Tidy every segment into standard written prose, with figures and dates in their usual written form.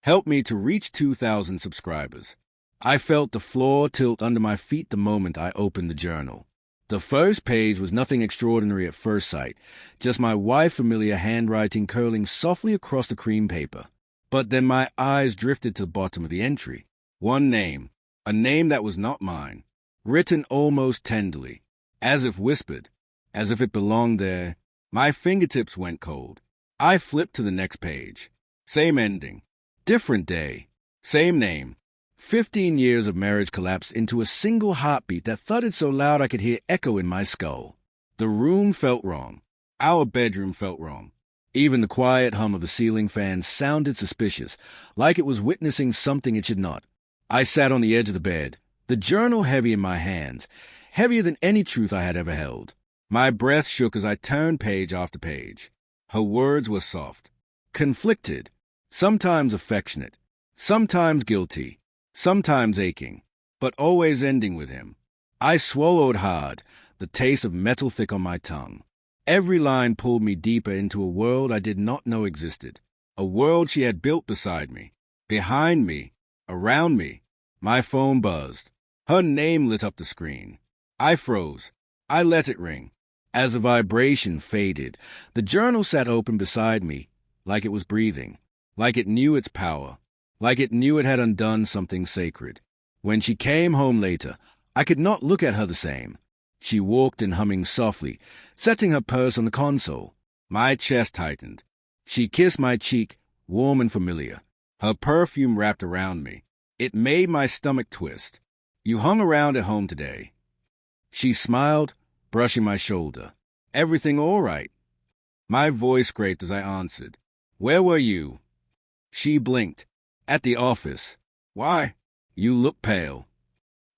helped me to reach 2,000 subscribers. I felt the floor tilt under my feet the moment I opened the journal. The first page was nothing extraordinary at first sight, just my wife-familiar handwriting curling softly across the cream paper. But then my eyes drifted to the bottom of the entry. One name, a name that was not mine, written almost tenderly, as if whispered, as if it belonged there. My fingertips went cold. I flipped to the next page. Same ending. Different day. Same name. 15 years of marriage collapsed into a single heartbeat that thudded so loud I could hear echo in my skull. The room felt wrong. Our bedroom felt wrong. Even the quiet hum of the ceiling fan sounded suspicious, like it was witnessing something it should not. I sat on the edge of the bed, the journal heavy in my hands, heavier than any truth I had ever held. My breath shook as I turned page after page. Her words were soft, conflicted, sometimes affectionate, sometimes guilty, sometimes aching, but always ending with him. I swallowed hard, the taste of metal thick on my tongue. Every line pulled me deeper into a world I did not know existed, a world she had built beside me, behind me, around me. My phone buzzed. Her name lit up the screen. I froze. I let it ring. As the vibration faded, the journal sat open beside me, like it was breathing, like it knew its power, like it knew it had undone something sacred. When she came home later, I could not look at her the same. She walked in humming softly, setting her purse on the console. My chest tightened. She kissed my cheek, warm and familiar. Her perfume wrapped around me. It made my stomach twist. "You hung around at home today." She smiled, brushing my shoulder. "Everything all right?" My voice scraped as I answered. "Where were you?" She blinked. "At the office." "Why?" "You look pale."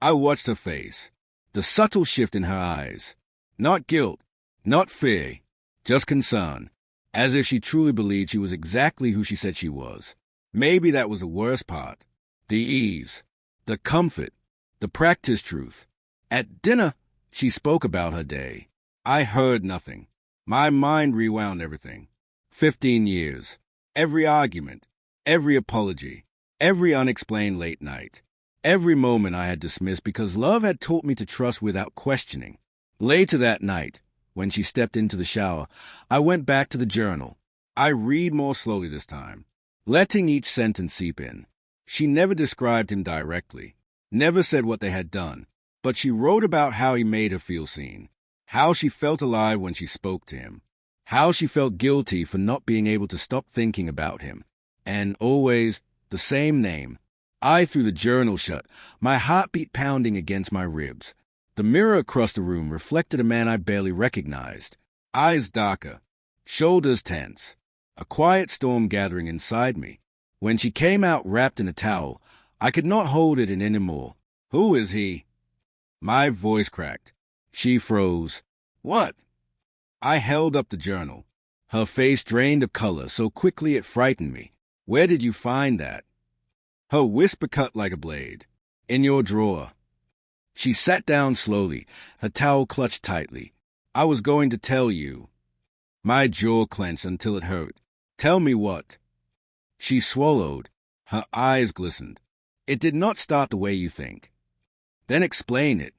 I watched her face, the subtle shift in her eyes. Not guilt, not fear, just concern, as if she truly believed she was exactly who she said she was. Maybe that was the worst part. The ease, the comfort, the practiced truth. At dinner, she spoke about her day. I heard nothing. My mind rewound everything. 15 years. Every argument, every apology, every unexplained late night. Every moment I had dismissed because love had taught me to trust without questioning. Later that night, when she stepped into the shower, I went back to the journal. I read more slowly this time, letting each sentence seep in. She never described him directly, never said what they had done, but she wrote about how he made her feel seen, how she felt alive when she spoke to him, how she felt guilty for not being able to stop thinking about him, and always the same name. I threw the journal shut, my heartbeat pounding against my ribs. The mirror across the room reflected a man I barely recognized, eyes darker, shoulders tense, a quiet storm gathering inside me. When she came out wrapped in a towel, I could not hold it in anymore. "Who is he?" My voice cracked. She froze. "What?" I held up the journal. Her face drained of color so quickly it frightened me. "Where did you find that?" Her whisper cut like a blade. "In your drawer." She sat down slowly, her towel clutched tightly. "I was going to tell you." My jaw clenched until it hurt. "Tell me what?" She swallowed. Her eyes glistened. "It did not start the way you think." "Then explain it."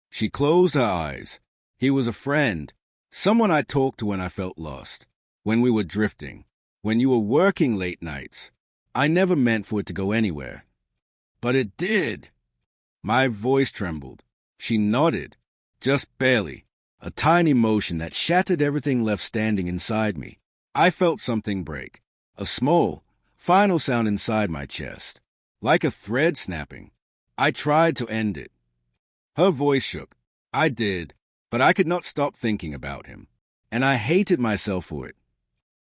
She closed her eyes. "He was a friend, someone I talked to when I felt lost, when we were drifting, when you were working late nights. I never meant for it to go anywhere." "But it did." My voice trembled. She nodded, just barely, a tiny motion that shattered everything left standing inside me. I felt something break, a small, final sound inside my chest, like a thread snapping. I tried to end it. Her voice shook. "I did, but I could not stop thinking about him, and I hated myself for it."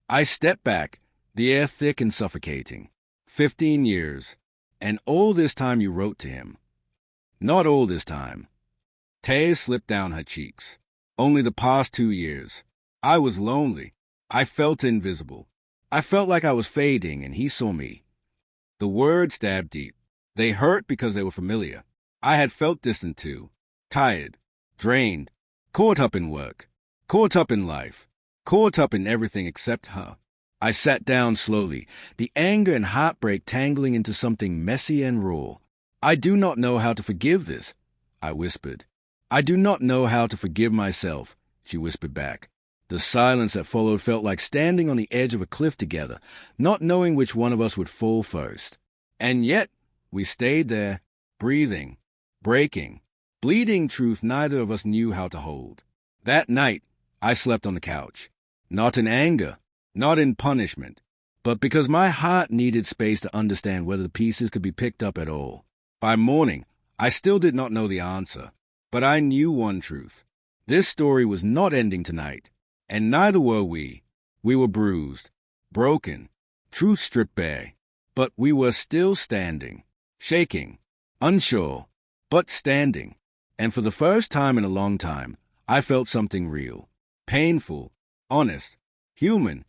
I stepped back, the air thick and suffocating. 15 years, and all this time you wrote to him. "Not all this time." Tears slipped down her cheeks. "Only the past 2 years. I was lonely. I felt invisible. I felt like I was fading, and he saw me." The words stabbed deep. They hurt because they were familiar. I had felt distant too, tired, drained, caught up in work, caught up in life, caught up in everything except her. I sat down slowly, the anger and heartbreak tangling into something messy and raw. I do not know how to forgive this, I whispered. I do not know how to forgive myself, she whispered back. The silence that followed felt like standing on the edge of a cliff together, not knowing which one of us would fall first. And yet, we stayed there, breathing, breaking, bleeding truth neither of us knew how to hold. That night, I slept on the couch. Not in anger, not in punishment, but because my heart needed space to understand whether the pieces could be picked up at all. By morning, I still did not know the answer, but I knew one truth. This story was not ending tonight, and neither were we. We were bruised, broken, truth stripped bare, but we were still standing, shaking, unsure, but standing. And for the first time in a long time, I felt something real, painful, honest, human,